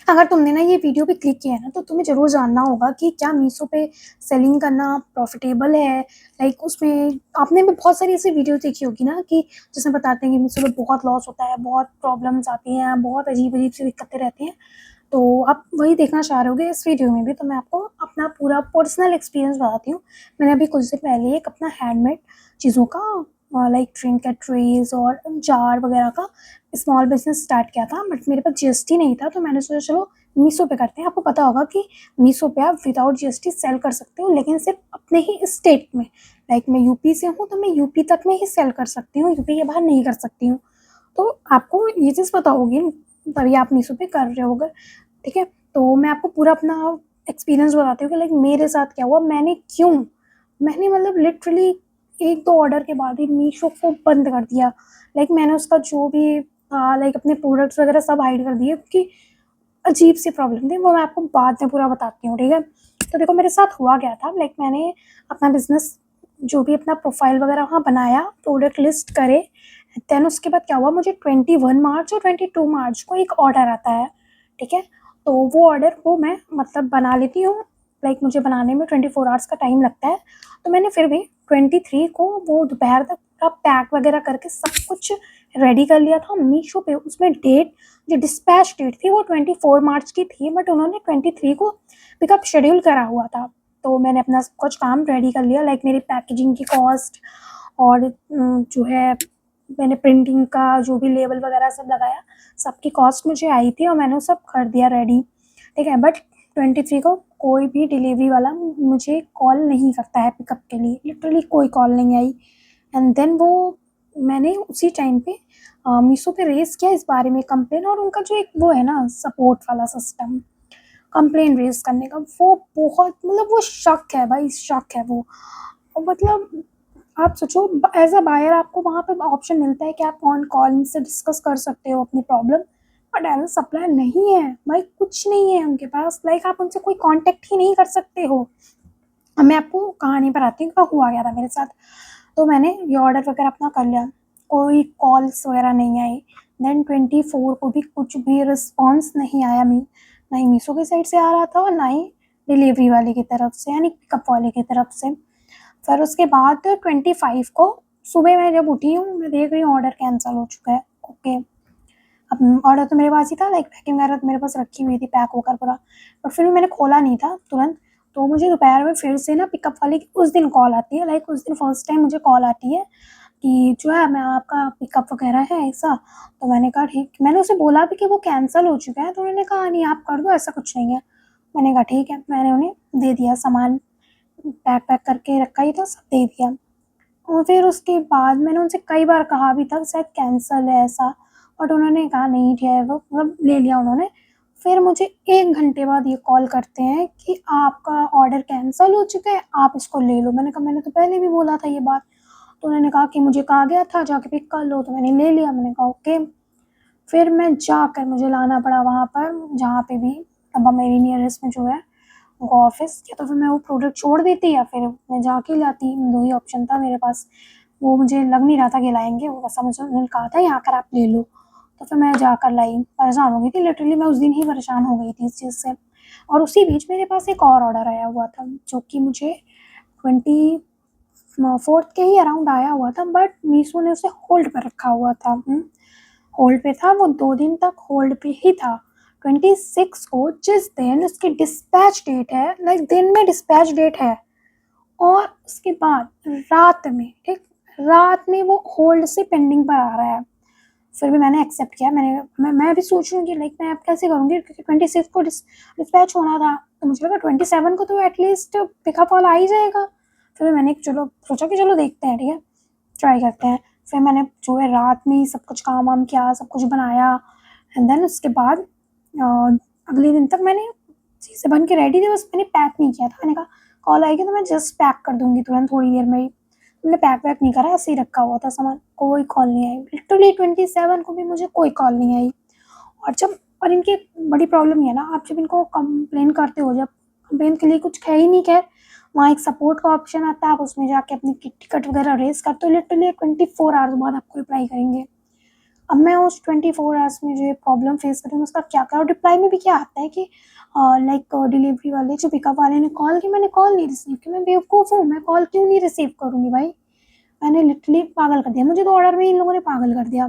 अगर तुमने ना ये वीडियो पे क्लिक किया है ना, तो तुम्हें ज़रूर जानना होगा कि क्या मीशो पे सेलिंग करना प्रॉफिटेबल है। लाइक उसमें आपने भी बहुत सारी ऐसी वीडियो देखी होगी ना कि जिसमें बताते हैं कि मीशो पे बहुत लॉस होता है, बहुत प्रॉब्लम्स आती हैं, बहुत अजीब-अजीब सी दिक्कतें रहती हैं। तो आप वही देखना चाह रहे होगे इस वीडियो में भी, तो मैं आपको अपना पूरा पर्सनल एक्सपीरियंस बताती हूँ। मैंने अभी कुछ दिन पहले एक अपना हैंडमेड चीज़ों का लाइक ट्रिंकेट ट्रेज़ और जार वगैरह का स्मॉल बिज़नेस स्टार्ट किया था, बट मेरे पास जीएसटी नहीं था, तो मैंने सोचा चलो मीशो पे करते हैं। आपको पता होगा कि मीशो पे आप विदाउट जीएसटी सेल कर सकते हो, लेकिन सिर्फ अपने ही स्टेट में। लाइक मैं यूपी से हूँ, तो मैं यूपी तक में ही सेल कर सकती हूँ, यूपी के बाहर नहीं कर सकती हूँ। तो आपको ये चीज़ पता होगी, तभी आप मीशो पे कर रहे होगे, ठीक है? तो मैं आपको पूरा अपना एक्सपीरियंस बताती हूँ कि लाइक मेरे साथ क्या हुआ, मैंने मतलब लिटरली 1-2 ऑर्डर के बाद ही मीशो को बंद कर दिया। लाइक मैंने उसका जो भी लाइक अपने प्रोडक्ट्स वगैरह सब हाइड कर दिए, क्योंकि अजीब-सी प्रॉब्लम थी, वो मैं आपको बाद में पूरा बताती हूँ, ठीक है? तो देखो मेरे साथ हुआ क्या था, लाइक मैंने अपना बिज़नेस जो भी अपना प्रोफ़ाइल वगैरह वहाँ बनाया, प्रोडक्ट लिस्ट करे, देन उसके बाद क्या हुआ, मुझे 21 मार्च और 22 मार्च को एक ऑर्डर आता है, ठीक है? तो वो ऑर्डर को मैं मतलब बना लेती हूँ, लाइक मुझे बनाने में 24 आवर्स का टाइम लगता है। तो मैंने फिर भी 23 को वो दोपहर तक पूरा पैक वगैरह करके सब कुछ रेडी कर लिया था मीशो पे। उसमें डेट जो डिस्पैच डेट थी वो 24 मार्च की थी, बट उन्होंने 23 को पिकअप शेड्यूल करा हुआ था। तो मैंने अपना सब कुछ काम रेडी कर लिया, लाइक मेरी पैकेजिंग की कॉस्ट और जो है मैंने प्रिंटिंग का जो भी लेबल वगैरह सब लगाया, सबकी कॉस्ट मुझे आई थी और मैंने वो सब कर दिया रेडी, ठीक है? बट 23 को कोई भी डिलीवरी वाला मुझे कॉल नहीं करता है पिकअप के लिए, लिटरली कोई कॉल नहीं आई। एंड देन वो मैंने उसी टाइम पे मीशो पे रेज़ किया इस बारे में कंप्लेन, और उनका जो एक वो है ना सपोर्ट वाला सिस्टम, कंप्लेन रेज़ करने का, वो बहुत मतलब वो शक है भाई, शक है वो। और मतलब आप सोचो एज़ अ बायर आपको वहाँ पे ऑप्शन मिलता है कि आप ऑन कॉल उनसे डिस्कस कर सकते हो अपनी problem, but as a supplier नहीं है भाई, कुछ नहीं है उनके पास, लाइक आप उनसे कोई कॉन्टैक्ट ही नहीं कर सकते हो। अब मैं आपको कहानी पर आती हूँ कि हुआ क्या था मेरे साथ। तो मैंने ये ऑर्डर वगैरह अपना कर लिया, कोई कॉल्स वगैरह नहीं आई। देन 24 को भी कुछ भी रिस्पॉन्स नहीं आया, ना ही मीशो की साइड से आ रहा था और ना ही डिलीवरी वाले की तरफ से, यानी पिकअप वाले की तरफ से। फिर उसके बाद 25 को सुबह मैं जब उठी हूँ, मैं देख रही हूँ ऑर्डर कैंसल हो चुका है। ओके, अब ऑर्डर तो मेरे पास ही था, लाइक पैकिंग वगैरह तो मेरे पास रखी हुई थी पैक होकर पूरा, बट फिर भी मैंने खोला नहीं था तुरंत। तो मुझे दोपहर में फिर से ना पिकअप वाले की उस दिन कॉल आती है, लाइक उस दिन फर्स्ट टाइम मुझे कॉल आती है कि जो है मैं आपका पिकअप वगैरह है ऐसा। तो मैंने कहा ठीक, मैंने उसे बोला भी कि वो कैंसिल हो चुका है, तो उन्होंने कहा नहीं आप कर दो, ऐसा कुछ नहीं है। मैंने कहा ठीक है, मैंने उन्हें दे दिया सामान, पैक करके रखा ही था, सब दे दिया। और फिर उसके बाद मैंने उनसे कई बार कहा भी था शायद कैंसल है ऐसा, बट उन्होंने कहा नहीं ठीक है, वो मतलब ले लिया उन्होंने। फिर मुझे 1 घंटे बाद ये कॉल करते हैं कि आपका ऑर्डर कैंसल हो चुका है, आप इसको ले लो। मैंने कहा मैंने तो पहले भी बोला था ये बात। तो उन्होंने कहा कि मुझे कहा गया था जाके पिक कर लो, तो मैंने ले लिया। मैंने कहा ओके। फिर मैं जाकर मुझे लाना पड़ा वहाँ पर, जहाँ पे भी अब मेरी नियरेस्ट में जो है वो ऑफ़िस, या तो फिर मैं वो प्रोडक्ट छोड़ देती या फिर मैं जाके लाती, 2 ही ऑप्शन था मेरे पास। वो मुझे लग नहीं रहा था कि लाएँगे, वो वैसा मुझे उन्होंने कहा था यहाँ आकर आप ले लो। तो फिर मैं जाकर लाई, परेशान हो गई थी लिटरली, मैं उस दिन ही परेशान हो गई थी इस चीज़ से। और उसी बीच मेरे पास एक और ऑर्डर आया हुआ था, जो कि मुझे 24th के ही अराउंड आया हुआ था, बट मीशो ने उसे होल्ड पे रखा हुआ था। होल्ड पे था, वो 2 दिन तक होल्ड पे ही था। 26 को जिस दिन उसकी डिस्पैच डेट है, लाइक दिन में डिस्पैच डेट है, और उसके बाद रात में, ठीक, रात में वो होल्ड से पेंडिंग पर आ रहा है। फिर भी मैंने एक्सेप्ट किया। मैं अभी सोच रही हूँ कि लाइक मैं अब कैसे करूँगी, क्योंकि 26 को डिस्पैच होना था, तो मुझे लगा 27 को तो एटलीस्ट पिकअप वाला आ ही जाएगा। फिर मैंने चलो सोचा कि चलो देखते हैं, ठीक है, ट्राई करते हैं। फिर मैंने जो है रात में ही सब कुछ काम वाम किया, सब कुछ बनाया, एंड देन उसके बाद अगले दिन तक मैंने चीज़ें बन के रेडी थी, बस मैंने पैक नहीं किया था। मैंने कहा कॉल आएगी तो मैं जस्ट पैक कर दूँगी तुरंत थोड़ी देर में ही। मैंने पैक वैक नहीं करा, ऐसे ही रखा हुआ था सामान, कोई कॉल नहीं आई। लिटरली 27 को भी मुझे कोई कॉल नहीं आई। और जब और इनकी एक बड़ी प्रॉब्लम ये है ना, आप जब इनको कंप्लेन करते हो, जब कंप्लेन के लिए कुछ है ही नहीं, खैर वहाँ एक सपोर्ट का ऑप्शन आता है, आप उसमें जाके अपनी टिकट वगैरह रेज़ करते हो, लिटरली 24 आवर्स बाद आपको रिप्लाई करेंगे। अब मैं उस 24 आवर्स में जो ये प्रॉब्लम फेस कर रही हूँ उसका क्या करूँ। और रिप्लाई में भी क्या आता है कि लाइक डिलीवरी वाले जो पिकअप वाले ने कॉल की, मैंने कॉल नहीं रिसीव की। मैं बेवकूफ़ हूँ, मैं कॉल क्यों नहीं रिसीव करूँगी भाई। मैंने लिटरली पागल कर दिया, मुझे तो ऑर्डर में इन लोगों ने पागल कर दिया।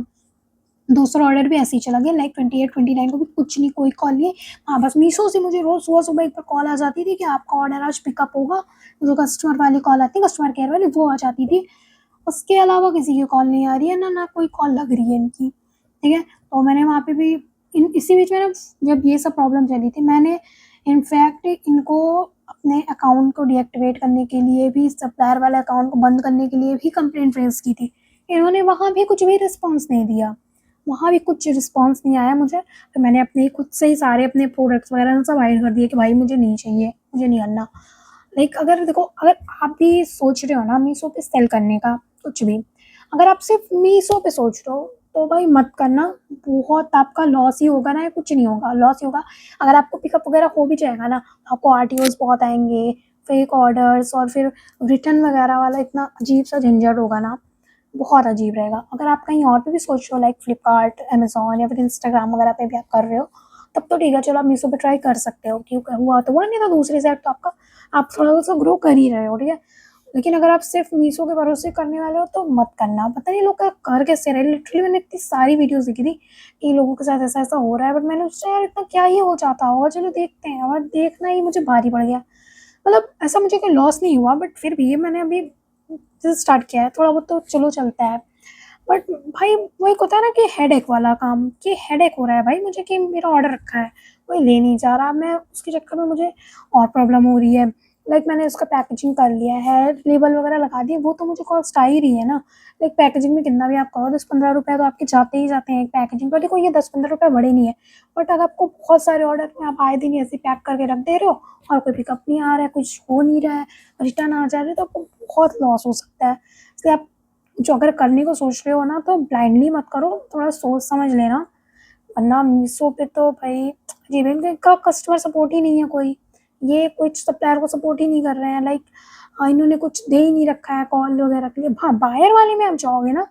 दूसरा ऑर्डर भी ऐसे ही चला गया, लाइक 28 29 को भी कुछ नहीं, कोई कॉल नहीं। हाँ बस मीशो से मुझे रोज़ सुबह-सुबह एक बार कॉल आ जाती थी कि आपका ऑर्डर आज पिकअप होगा। जो कस्टमर वाली कॉल आती है, कस्टमर केयर वाली, वो आ जाती थी। उसके अलावा किसी की कॉल नहीं आ रही है, ना कोई कॉल लग रही है इनकी, ठीक है? तो मैंने वहाँ पे भी इन इसी बीच में ना, जब ये सब प्रॉब्लम चली थी, मैंने इनफैक्ट इनको अपने अकाउंट को डीएक्टिवेट करने के लिए भी, सप्लायर वाले अकाउंट को बंद करने के लिए भी कंप्लेंट रेज़ की थी। इन्होंने वहाँ भी कुछ भी रिस्पॉन्स नहीं दिया, वहाँ भी कुछ रिस्पॉन्स नहीं आया मुझे। तो मैंने अपने खुद से ही सारे अपने प्रोडक्ट्स वगैरह सब हाइड कर दिए कि भाई मुझे नहीं चाहिए, मुझे नहीं करना। लाइक अगर देखो, अगर आप भी सोच रहे हो ना मीशो पे सेल करने का कुछ भी, अगर आप सिर्फ मीशो पे सोच रहे हो तो भाई मत करना। बहुत आपका लॉस ही होगा ना, या कुछ नहीं होगा, लॉस ही होगा। अगर आपको पिकअप वगैरह हो भी जाएगा ना, आपको आरटीओज बहुत आएंगे, फेक ऑर्डर्स, और फिर रिटर्न वगैरह वाला इतना अजीब सा झंझट होगा ना, बहुत अजीब रहेगा। अगर आप कहीं और पे भी सोच रहे हो, लाइक फ्लिपकार्ट, अमेज़न या फिर इंस्टाग्राम वगैरह पे भी आप कर रहे हो, तब तो ठीक है, चलो आप मीशो पे ट्राई कर सकते हो, क्योंकि हुआ तो हुआ, नहीं तो दूसरी साइड तो आपका, आप थोड़ा-सा ग्रो कर ही रहे हो, ठीक है। लेकिन अगर आप सिर्फ मीशो के भरोसे करने वाले हो तो मत करना। पता नहीं लोग क्या कर कैसे रहे हैं। लिटरली मैंने इतनी सारी वीडियोज़ देखी थी कि लोगों के साथ ऐसा-ऐसा हो रहा है, बट मैंने सोचा यार इतना क्या ही हो जाता होगा, चलो देखते हैं, और देखना ही मुझे भारी पड़ गया। मतलब ऐसा मुझे कोई लॉस नहीं हुआ, बट फिर भी मैंने अभी जस्ट स्टार्ट किया है, थोड़ा बहुत तो चलो चलता है। बट भाई वो एक होता है ना कि हेडेक वाला काम, कि हेडेक हो रहा है भाई मुझे कि मेरा ऑर्डर रखा है, कोई ले नहीं जा रहा, मैं उसके चक्कर में मुझे और प्रॉब्लम हो रही है। लाइक मैंने उसका पैकेजिंग कर लिया है, लेबल वगैरह लगा दिए, वो तो मुझे कॉस्ट आ ही रही है ना। लाइक पैकेजिंग में कितना भी आप करो, 10-15 रुपये तो आपके जाते ही जाते हैं एक पैकेजिंग पर। देखो ये 10-15 रुपये बड़े नहीं है, बट अगर आपको बहुत सारे ऑर्डर में आप आए दिन ऐसे पैक करके रख दे रहे हो और कोई पिकअप नहीं आ रहा है, कुछ हो नहीं रहा है, रिटर्न आ जा रहे, तो आपको बहुत लॉस हो सकता है। इसलिए आप जो अगर करने को सोच रहे हो ना, तो ब्लाइंडली मत करो, थोड़ा सोच समझ लेना। वरना मीशो पे तो भाई अजीब है, इनका कस्टमर सपोर्ट ही नहीं है कोई। ये कुछ सप्लायर को सपोर्ट ही नहीं कर रहे हैं, लाइक इन्होंने कुछ दे ही नहीं रखा है कॉल वगैरह के लिए। हाँ, बायर वाले में आप जाओगे ना,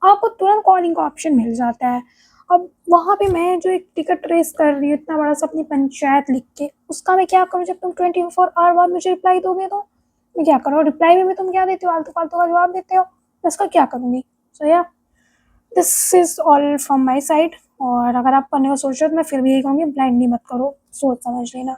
आपको तुरंत कॉलिंग का ऑप्शन मिल जाता है। अब वहाँ पे मैं जो एक टिकट रेस कर रही हूँ इतना बड़ा सा अपनी पंचायत लिख के, उसका मैं क्या करूँ जब तुम 24 आवर बाद मुझे रिप्लाई दोगे तो? मैं क्या करूँ? रिप्लाई में भी तुम क्या देते हो, आलतू-फालतू का जवाब देते हो। मैं इसका क्या करूँगी? सो या this is all from my side. और अगर आप करने का सोच रहे हो तो मैं फिर भी यही कहूँगी, ब्लाइंडली मत करो, सोच समझ लेना।